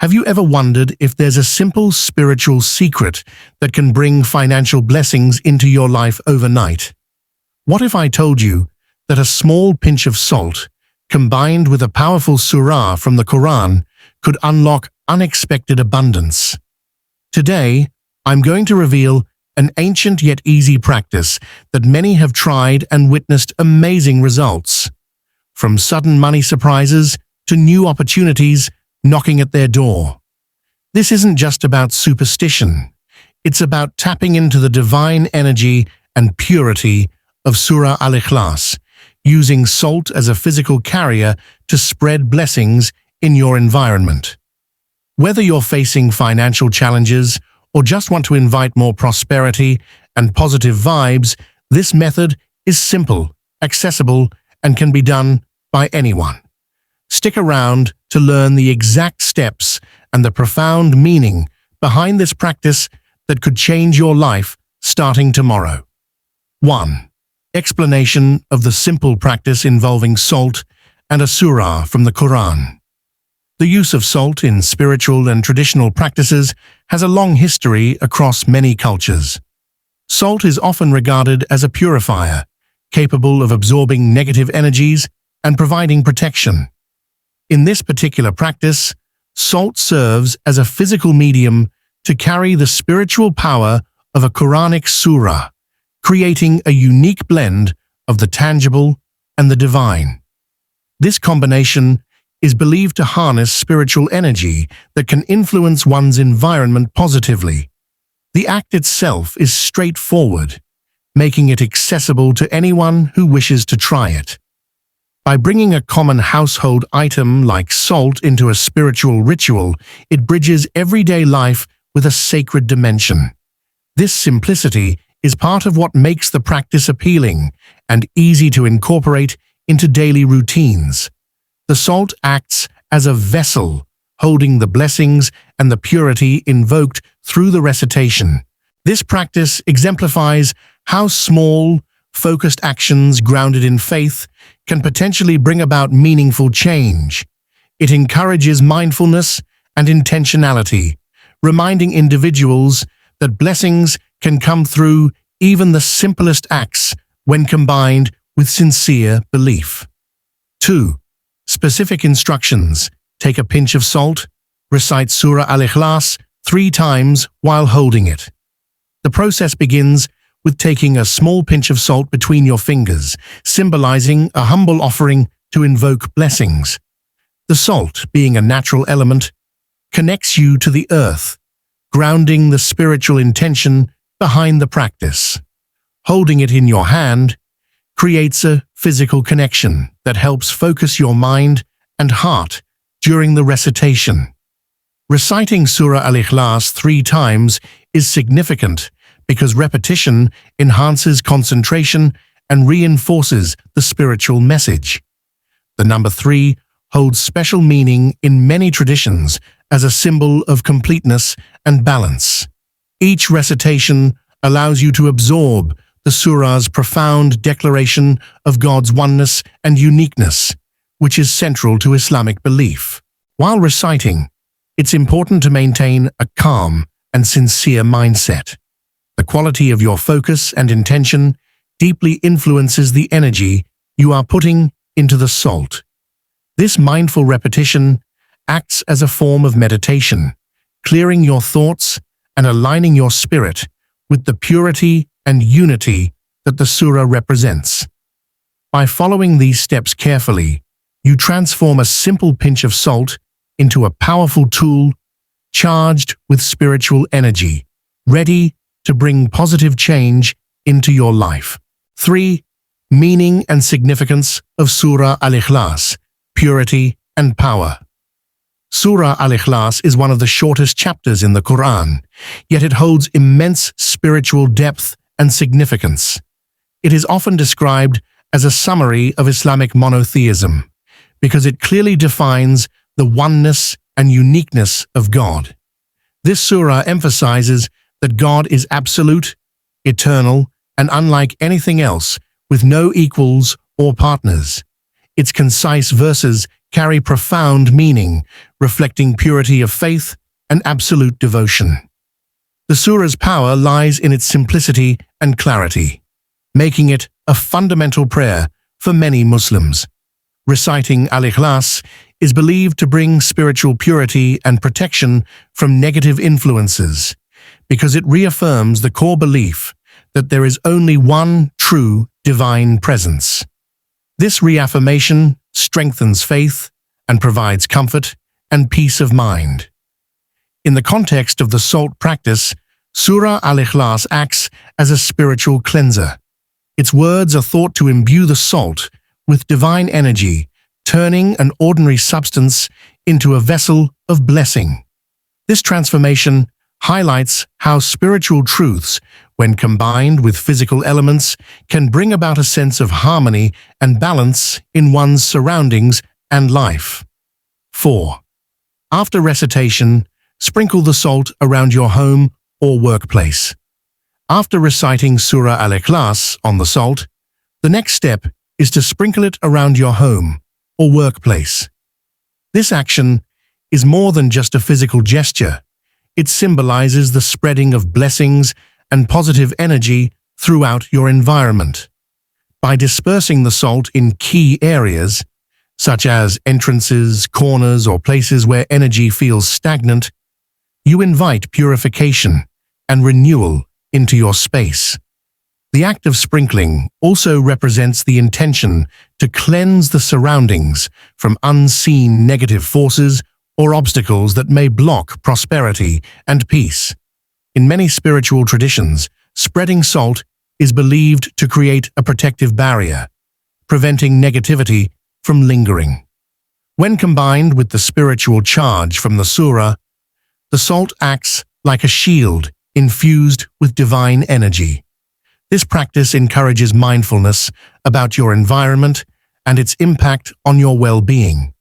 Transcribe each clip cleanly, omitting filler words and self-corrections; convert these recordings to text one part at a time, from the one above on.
Have you ever wondered if there's a simple spiritual secret that can bring financial blessings into your life overnight? What if I told you that a small pinch of salt, combined with a powerful surah from the Quran, could unlock unexpected abundance? Today, I'm going to reveal an ancient yet easy practice that many have tried and witnessed amazing results. From sudden money surprises to new opportunities knocking at their door. This isn't just about superstition. It's about tapping into the divine energy and purity of Surah Al-Ikhlas, using salt as a physical carrier to spread blessings in your environment. Whether you're facing financial challenges or just want to invite more prosperity and positive vibes, this method is simple, accessible, and can be done by anyone. Stick around to learn the exact steps and the profound meaning behind this practice that could change your life starting tomorrow. 1. Explanation of the simple practice involving salt and a surah from the Quran. The use of salt in spiritual and traditional practices has a long history across many cultures. Salt is often regarded as a purifier, capable of absorbing negative energies and providing protection. In this particular practice, salt serves as a physical medium to carry the spiritual power of a Quranic surah, creating a unique blend of the tangible and the divine. This combination is believed to harness spiritual energy that can influence one's environment positively. The act itself is straightforward, making it accessible to anyone who wishes to try it. By bringing a common household item like salt into a spiritual ritual, it bridges everyday life with a sacred dimension. This simplicity is part of what makes the practice appealing and easy to incorporate into daily routines. The salt acts as a vessel, holding the blessings and the purity invoked through the recitation. This practice exemplifies how small, focused actions grounded in faith can potentially bring about meaningful change. It encourages mindfulness and intentionality, reminding individuals that blessings can come through even the simplest acts when combined with sincere belief. 2. Specific instructions. Take a pinch of salt, recite Surah Al-Ikhlas 3 times while holding it. The process begins with taking a small pinch of salt between your fingers, symbolizing a humble offering to invoke blessings. The salt, being a natural element, connects you to the earth, grounding the spiritual intention behind the practice. Holding it in your hand creates a physical connection that helps focus your mind and heart during the recitation. Reciting Surah Al-Ikhlas 3 times is significant because repetition enhances concentration and reinforces the spiritual message. The number 3 holds special meaning in many traditions as a symbol of completeness and balance. Each recitation allows you to absorb the surah's profound declaration of God's oneness and uniqueness, which is central to Islamic belief. While reciting, it's important to maintain a calm and sincere mindset. The quality of your focus and intention deeply influences the energy you are putting into the salt. This mindful repetition acts as a form of meditation, clearing your thoughts and aligning your spirit with the purity and unity that the surah represents. By following these steps carefully, you transform a simple pinch of salt into a powerful tool charged with spiritual energy, ready to bring positive change into your life. 3. Meaning and significance of Surah Al-Ikhlas, purity and power. Surah Al-Ikhlas is one of the shortest chapters in the Quran, yet it holds immense spiritual depth and significance. It is often described as a summary of Islamic monotheism, because it clearly defines the oneness and uniqueness of God. This surah emphasizes that God is absolute, eternal, and unlike anything else, with no equals or partners. Its concise verses carry profound meaning, reflecting purity of faith and absolute devotion. The surah's power lies in its simplicity and clarity, making it a fundamental prayer for many Muslims. Reciting Al-Ikhlas is believed to bring spiritual purity and protection from negative influences because it reaffirms the core belief that there is only one true divine presence. This reaffirmation strengthens faith and provides comfort and peace of mind. In the context of the salt practice, Surah Al-Ikhlas acts as a spiritual cleanser. Its words are thought to imbue the salt with divine energy, turning an ordinary substance into a vessel of blessing. This transformation highlights how spiritual truths, when combined with physical elements, can bring about a sense of harmony and balance in one's surroundings and life. 4. After recitation, sprinkle the salt around your home or workplace. After reciting Surah Al-Ikhlas on the salt, the next step is to sprinkle it around your home or workplace. This action is more than just a physical gesture. It symbolizes the spreading of blessings and positive energy throughout your environment. By dispersing the salt in key areas, such as entrances, corners, or places where energy feels stagnant, you invite purification and renewal into your space. The act of sprinkling also represents the intention to cleanse the surroundings from unseen negative forces or obstacles that may block prosperity and peace. In many spiritual traditions, spreading salt is believed to create a protective barrier, preventing negativity from lingering. When combined with the spiritual charge from the surah, the salt acts like a shield infused with divine energy. This practice encourages mindfulness about your environment and its impact on your well-being.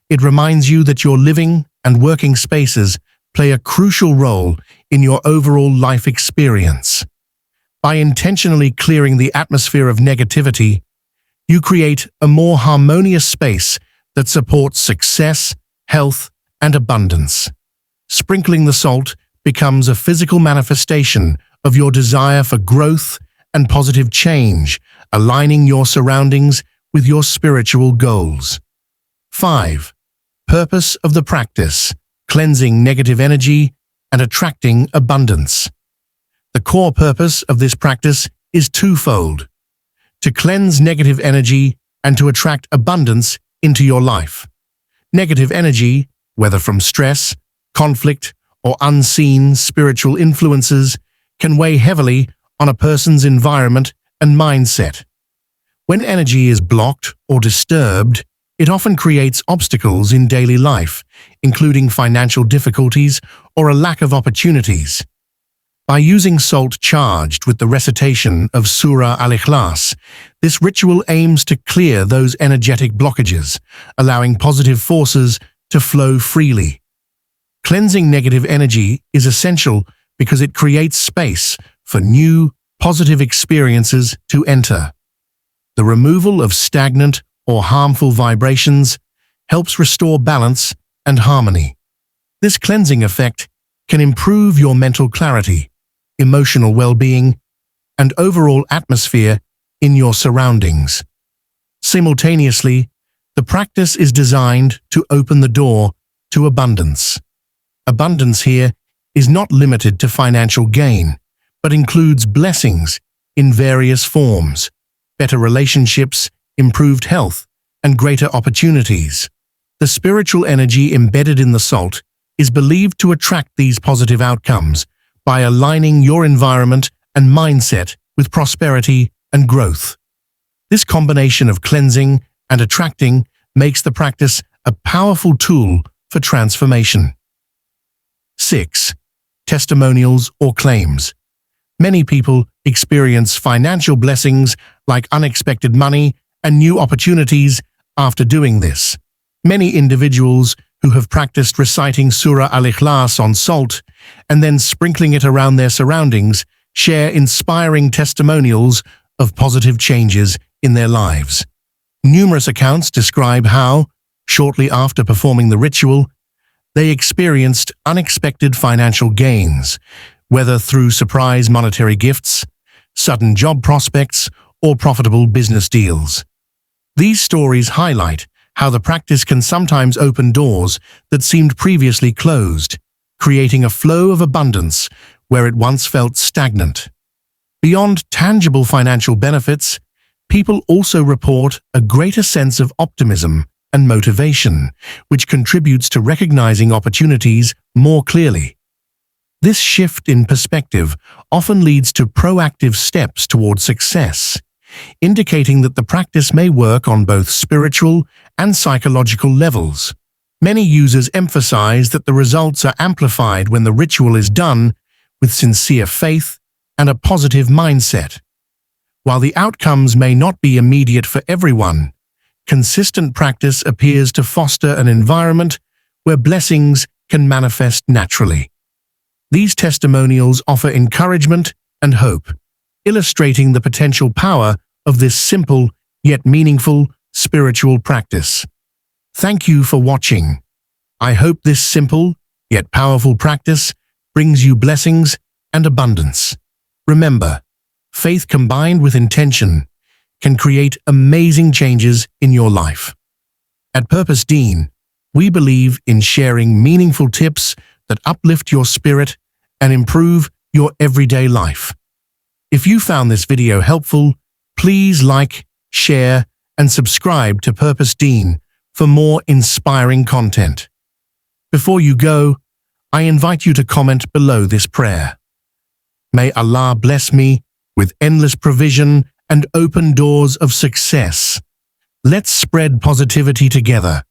It reminds you that your living and working spaces play a crucial role in your overall life experience. By intentionally clearing the atmosphere of negativity, you create a more harmonious space that supports success, health, and abundance. Sprinkling the salt becomes a physical manifestation of your desire for growth and positive change, aligning your surroundings with your spiritual goals. 5. Purpose of the practice: cleansing negative energy and attracting abundance. The core purpose of this practice is twofold: to cleanse negative energy and to attract abundance into your life. Negative energy, whether from stress, conflict, or unseen spiritual influences, can weigh heavily on a person's environment and mindset. When energy is blocked or disturbed, it often creates obstacles in daily life, including financial difficulties or a lack of opportunities. By using salt charged with the recitation of Surah Al-Ikhlas, this ritual aims to clear those energetic blockages, allowing positive forces to flow freely. Cleansing negative energy is essential because it creates space for new, positive experiences to enter. The removal of stagnant or harmful vibrations helps restore balance and harmony. This cleansing effect can improve your mental clarity, emotional well-being, and overall atmosphere in your surroundings. Simultaneously, the practice is designed to open the door to abundance. Abundance here is not limited to financial gain, but includes blessings in various forms, better relationships, improved health, and greater opportunities. The spiritual energy embedded in the salt is believed to attract these positive outcomes by aligning your environment and mindset with prosperity and growth. This combination of cleansing and attracting makes the practice a powerful tool for transformation. 6. Testimonials or claims. Many people experience financial blessings like unexpected money and new opportunities after doing this. Many individuals who have practiced reciting Surah Al-Ikhlas on salt and then sprinkling it around their surroundings share inspiring testimonials of positive changes in their lives. Numerous accounts describe how, shortly after performing the ritual, they experienced unexpected financial gains, whether through surprise monetary gifts, sudden job prospects, or profitable business deals. These stories highlight how the practice can sometimes open doors that seemed previously closed, creating a flow of abundance where it once felt stagnant. Beyond tangible financial benefits, people also report a greater sense of optimism and motivation, which contributes to recognizing opportunities more clearly. This shift in perspective often leads to proactive steps toward success, indicating that the practice may work on both spiritual and psychological levels. Many users emphasize that the results are amplified when the ritual is done with sincere faith and a positive mindset. While the outcomes may not be immediate for everyone, consistent practice appears to foster an environment where blessings can manifest naturally. These testimonials offer encouragement and hope, illustrating the potential power of this simple yet meaningful spiritual practice. Thank you for watching. I hope this simple yet powerful practice brings you blessings and abundance. Remember, faith combined with intention can create amazing changes in your life. At Purpose Deen, we believe in sharing meaningful tips that uplift your spirit and improve your everyday life. If you found this video helpful, please like, share, and subscribe to Purpose Deen for more inspiring content. Before you go, I invite you to comment below this prayer. May Allah bless me with endless provision and open doors of success. Let's spread positivity together.